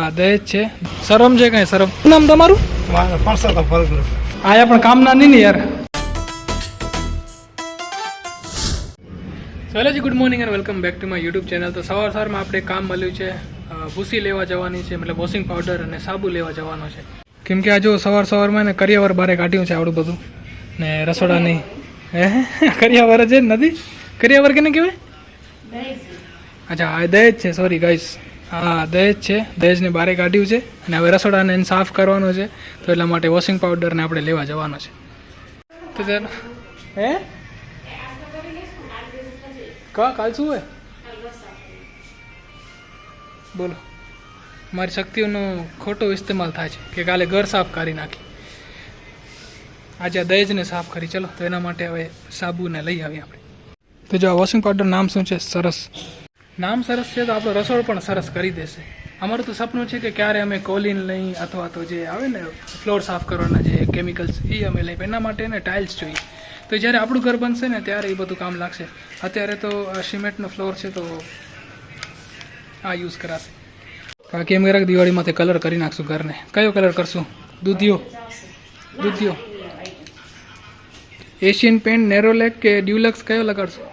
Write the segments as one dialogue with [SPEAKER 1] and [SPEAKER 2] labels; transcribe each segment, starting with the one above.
[SPEAKER 1] હા દહેજ છે. શરમ છે કઈ શરમ? નામ તમારું? આયા પણ કામ ના નહીં ને યાર. હેલોજી, good morning and welcome back to my YouTube channel. તો સવારમાં આપણે કામ મળ્યું છે, ભૂસી લેવા જવાની છે, મતલબ વોશિંગ પાવડર અને સાબુ લેવા જવાનો છે. કેમ કે આ જો સવારમાં ને કરિયાવર બારે કાઢ્યું છે આવડું બધું ને રસોડાની. કરિયાવર જ નથી, કરિયાવર કેને કહેવાય? અચ્છા, આ દહેજ છે. સોરી ગાઈસ, હા દહેજ છે. દહેજને બારે કાઢ્યું છે અને હવે રસોડાને એને સાફ કરવાનો છે. તો એટલા માટે વોશિંગ પાવડરને આપણે લેવા જવાનો છે. તો ચાલો. હે કાલ શું હોય બોલો? મારી શક્તિઓનો ખોટો ઇસ્તેમાલ થાય છે કે કાલે ઘર સાફ કરી નાખી. આજે આ દહેજને સાફ કરી. ચલો, તો એના માટે હવે સાબુને લઈ આવીએ આપણે. તો જો આ વોશિંગ પાવડર નામ શું છે? સરસ. નામ સરસ છે તો આપણો રસોડો પણ સરસ કરી દેશે. અમારું તો સપનું છે કે ક્યારે અમે કોલિન લઈ અથવા તો જે આવે ને ફ્લોર સાફ કરવાના જે કેમિકલ્સ એ અમે લઈ. એના માટે ને ટાઇલ્સ જોઈએ. તો જ્યારે આપણું ઘર બનશે ને ત્યારે એ બધું કામ લાગશે. અત્યારે તો સિમેન્ટનો ફ્લોર છે તો આ યુઝ કરાશે. બાકી એમ કરાક દિવાળીમાં તે કલર કરી નાખશું ઘરને. કયો કલર કરશું? દૂધિયો. એશિયન પેન્ટ, નેરોલેક કે ડ્યુલક્સ કયો લગાડશું?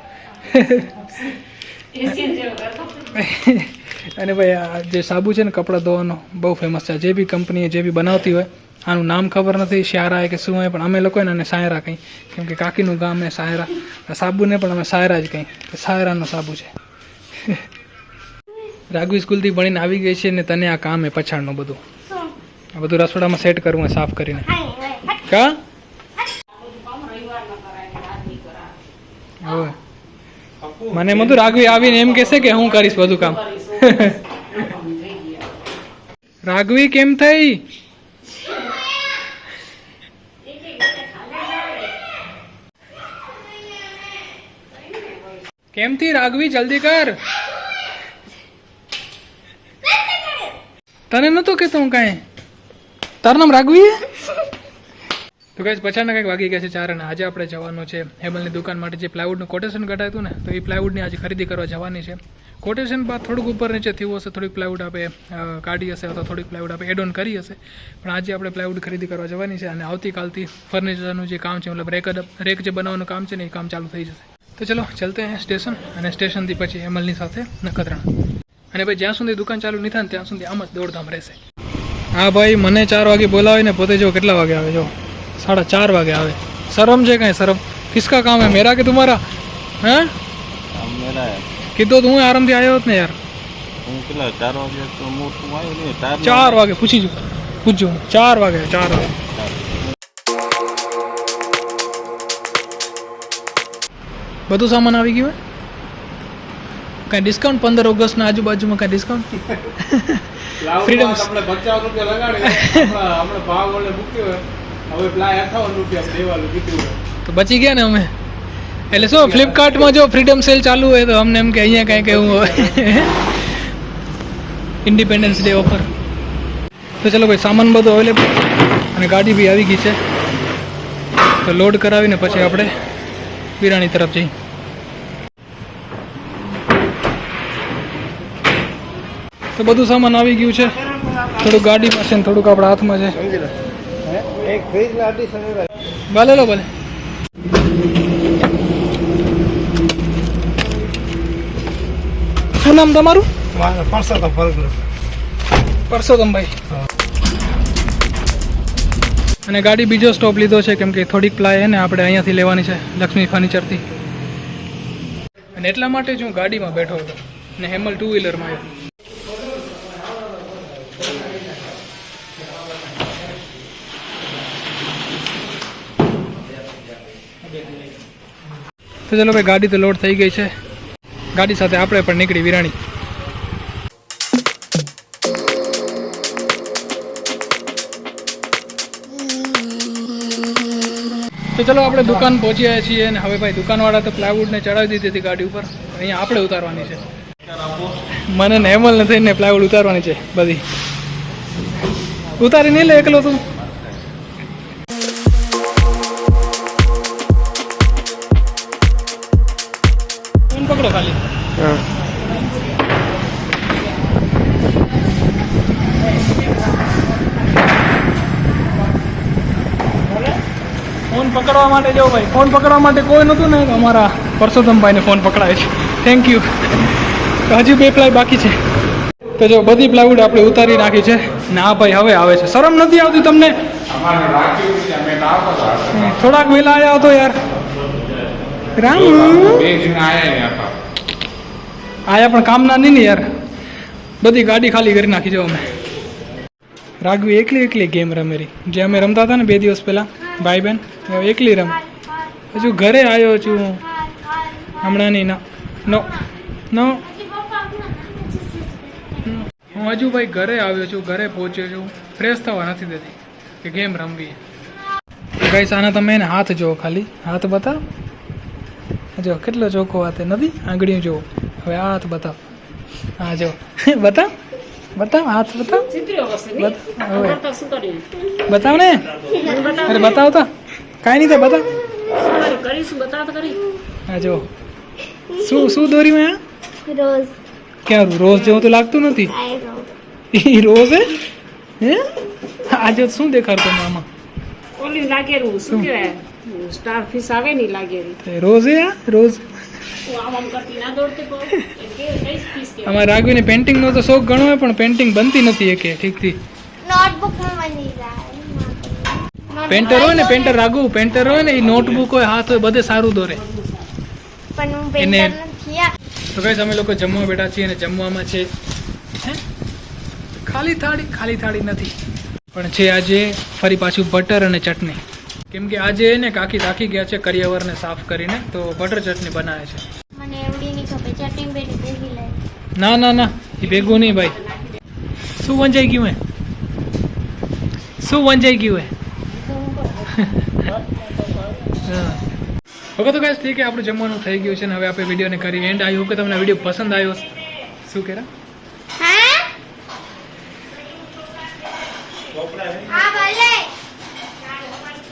[SPEAKER 1] અને ભાઈ આ જે સાબુ છે ને કપડાં ધોવાનો બહુ ફેમસ છે. જે બી કંપની જે બી બનાવતી હોય આનું નામ ખબર નથી, શાયરા કે શું હોય, પણ અમે લોકો એને સાયરા કંઈ, કેમ કે કાકીનું ગામ એ સાયરા. સાબુને પણ અમે સાયરા જ કંઈ, સાયરાનો સાબુ છે. રાઘવી સ્કૂલથી ભણીને આવી ગઈ છે ને તને આ કામ એ પછાડનું બધું, આ બધું રસોડામાં સેટ કરવું હોય સાફ કરીને. કા હવે મને એમ હતું રાઘવી આવીને એમ કહેશે કે હું કરીશ બધું કામ. રાઘવી કેમ થઈ? કેમ થી રાઘવી? જલ્દી કર. તને નતો કેતો હું કાંઈ? તારું નામ રાઘવી? તો ગાઈસ, પછાડના કંઈક વાગી ગયા છે 4 અને આજે આપણે જવાનું છે હેમલની દુકાન માટે. જે પ્લાયવુડનું કોટેશન કઢાયું હતું ને, તો એ પ્લાયવુડની આજે ખરીદી કરવા જવાની છે. કોટેશન બાદ થોડુંક ઉપર નીચે થયું હશે, થોડીક પ્લાયવુડ આપણે કાઢી હશે અથવા થોડીક પ્લાયવુડ આપણે એડ ઓન કરી હશે. પણ આજે આપણે પ્લાયવુડ ખરીદી કરવા જવાની છે અને આવતીકાલથી ફર્નિચરનું જે કામ છે, મતલબ રેક જે બનાવવાનું કામ છે ને, એ કામ ચાલુ થઈ જશે. તો ચલો ચલતે હૈ સ્ટેશન, અને સ્ટેશનથી પછી હેમલની સાથે નખત્રાણા. અને ભાઈ જ્યાં સુધી દુકાન ચાલુ નહીં થાય ત્યાં સુધી આમ જ દોડધામ રહેશે. હા ભાઈ, મને 4 વાગે બોલાવે ને પોતે જો કેટલા વાગે આવે? જો 4:30 વાગે આવે. શરમ છે કઈ શરમ? કિસકા કામ है, मेरा કે तुम्हारा? हैं मेरा है. કીધો તો હું આરામથી આવ્યો હોત ને યાર. હું કેટલા 4 વાગે તો હું આવ્યો નહીં. 4 વાગે પૂછજો 4 વાગે. બધું સામાન આવી ગયું? કઈ ડિસ્કાઉન્ટ 15 ઓગસ્ટના આજુબાજુમાં કઈ ડિસ્કાઉન્ટ? ફ્રીડમ આપણે 50 રૂપિયા લગાડે આપણે ભાવ વળે મૂક્યો હવે પ્લાય 58 રૂપિયા દેવાનું કીધું તો બચી ગયા ને અમે. એટલે શું ફ્લિપકાર્ટમાં જો ફ્રીડમ સેલ ચાલુ હોય તો અમને એમ કે અહીંયા કાંઈક એવું હોય ઇન્ડિપેન્ડન્સ ડે ઓફર. તો ચલો ભાઈ, સામાન બધું અવેલેબલ અને ગાડી બી આવી ગઈ છે. તો લોડ કરાવીને પછી આપણે વિરાણી તરફ જઈએ. તો બધું સામાન આવી ગયું છે. થોડુંક ગાડીમાં છે ને થોડુંક આપણા હાથમાં છે. ભલે લો ભલે. શું નામ તમારું? પરસોત્તમભાઈ. અને ગાડી બીજો સ્ટોપ લીધો છે કેમ કે થોડીક પ્લાય ને આપણે અહીંયાથી લેવાની છે લક્ષ્મી ફર્નિચરથી. અને એટલા માટે જ હું ગાડીમાં બેઠો હતો ને હેમલ 2 વ્હીલરમાં આવ્યો. તો ચલો ભાઈ, ગાડી તો લોડ થઈ ગઈ છે. ગાડી સાથે આપણે પણ નીકળી વિરાણી. તો ચલો આપણે દુકાન પહોંચ્યા છીએ અને હવે ભાઈ દુકાનવાળા તો પ્લાયવુડને ચડાવી દીધી હતી ગાડી ઉપર. અહીંયા આપણે ઉતારવાની છે. મને ને હેમલને થઈને પ્લાયવુડ ઉતારવાની છે બધી. ઉતારી નહીં લે એકલો તું. પકડો ખાલી. પકડવા માટે જો ભાઈ, ફોન પકડવા માટે કોઈ નહોતું ને, તો અમારા પરસોત્તમભાઈને ફોન પકડાય છે. Thank you. તો હજી 2 પ્લાય બાકી છે. તો જો બધી પ્લાયવુડ આપણે ઉતારી નાખી છે. ના ભાઈ હવે આવે છે. શરમ નથી આવતી તમને? થોડાક વહેલા આવ્યા હતો યાર. રામ આયા પણ કામના નહીં ને યાર. બધી ગાડી ખાલી કરી નાખી જો અમે. રાઘવી એકલી ગેમ રમેરી, જે અમે રમતા હતા ને 2 દિવસ પહેલાં ભાઈ બહેન, એકલી રમ. હજુ ઘરે આવ્યો છું હમણાં નહીં. નો નો હું હજુ ભાઈ ઘરે આવ્યો છું, ઘરે પહોંચ્યો છું. ફ્રેશ થવા નથી દેતી કે ગેમ રમવી. ગાઈસ આના તમે એને હાથ જુઓ, ખાલી હાથ બતાવ. જો કેટલો ચોખ્ખો હાથ નથી, આંગળીઓ જુઓ. હવે આ હાથ બતાવ. હા જો બતાવ બતાવ, હાથ બતાવ. બતાવ ને. અરે બતાવ તો. કાંઈ નહીં તો બતાવ. હા જો શું દોર્યું?
[SPEAKER 2] રોજ
[SPEAKER 1] ક્યાં રોજ જેવું તો લાગતું નથી. એ રોજ હે? આજે શું દેખાડતો આમાં?
[SPEAKER 3] ઓલી લાગેલું શું કહેવાય, સ્ટાર ફિશ આવે ને લાગેલી
[SPEAKER 1] રોજ હે. આ રોજ
[SPEAKER 3] આમ આમ કરતી ના દોડતી કહું કે કઈ ફિશ કે
[SPEAKER 1] અમારે રાઘવીને પેન્ટિંગનો તો શોખ ઘણો હોય, પણ પેન્ટિંગ બનતી નથી એકે ઠીકથી.
[SPEAKER 2] નોટબુક માં બની જાય.
[SPEAKER 1] પેન્ટર હોય ને, પેન્ટર રાઘુ પેન્ટર હોય ને, એ નોટબુક હોય, હાથ હોય, બધે સારું દોરે.
[SPEAKER 2] પણ હું
[SPEAKER 1] એને-
[SPEAKER 2] પેન્ટર નથી. આ
[SPEAKER 1] તો ગાઈસ અમે લોકો જમવા બેઠા છીએ અને જમવામાં છે હે? ખાલી થાળી નથી, પણ છે આજે ફરી પાછું બટર અને ચટણી. કેમ કે આજે એને કાકી રાખી ગયા છે કરિયાવરને સાફ કરીને, તો બટર ચટણી બનાવે છે.
[SPEAKER 2] મને એવડી નહીં ખબર, ચટણી બેટી ભેગી લાવી.
[SPEAKER 1] ના એ ભેગું નહીં ભાઈ. શું વંજાઈ ગયું હે? હા. ઓકે તો ગાઈસ ઠીક છે, આપણું જમવાનું થઈ ગયું છે ને હવે આપણે વિડીયોને કરી એન્ડ. આઈ હોપ કે તમને વિડીયો પસંદ આવ્યો. શું કહેરા?
[SPEAKER 2] હા હા ભલે.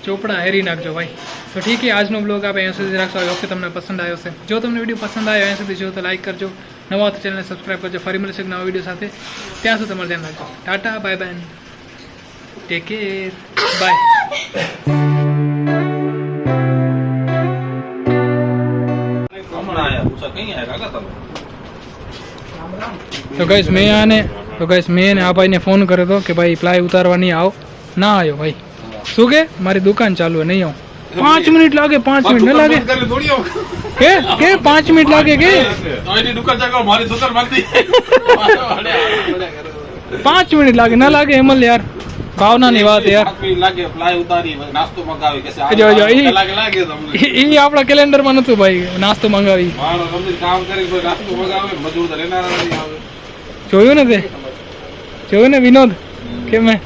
[SPEAKER 1] ચોપડા હેરી નાખજો ભાઈ. તો ઠીક છે, આજનો બ્લોગ આપણે અહીંયા સુધી રાખશો. આઈ હોપ કે તમને પસંદ આવ્યો છે. જો તમને વિડીયો પસંદ આવ્યો અહીંયા સુધી જો તો લાઈક કરજો, નવા તો ચેનલને સબસ્ક્રાઈબ કરજો. ફરી મળીશું એક નવા વિડીયો સાથે. ત્યાં સુધી તમારે ધ્યાન રાખજો. ટાટા bye bye, take care, bye. તો ગાઈસ મેં એને આ ભાઈને ફોન કર્યો હતો કે ભાઈ પ્લાય ઉતારવા નહીં આવો. ના આવ્યો ભાઈ. શું કે મારી દુકાન ચાલુ હોય, નહીં આવું. 5 મિનિટ લાગે, 5 મિનિટ ન લાગે કે 5 મિનિટ લાગે કે 5 મિનિટ લાગે ના લાગે? હેમલ યાર, ભાવનાની વાત યાર. એ આપણા કેલેન્ડરમાં નતું ભાઈ, નાસ્તો મંગાવી. જોયું ને તે? જોયું ને વિનોદ કે મેં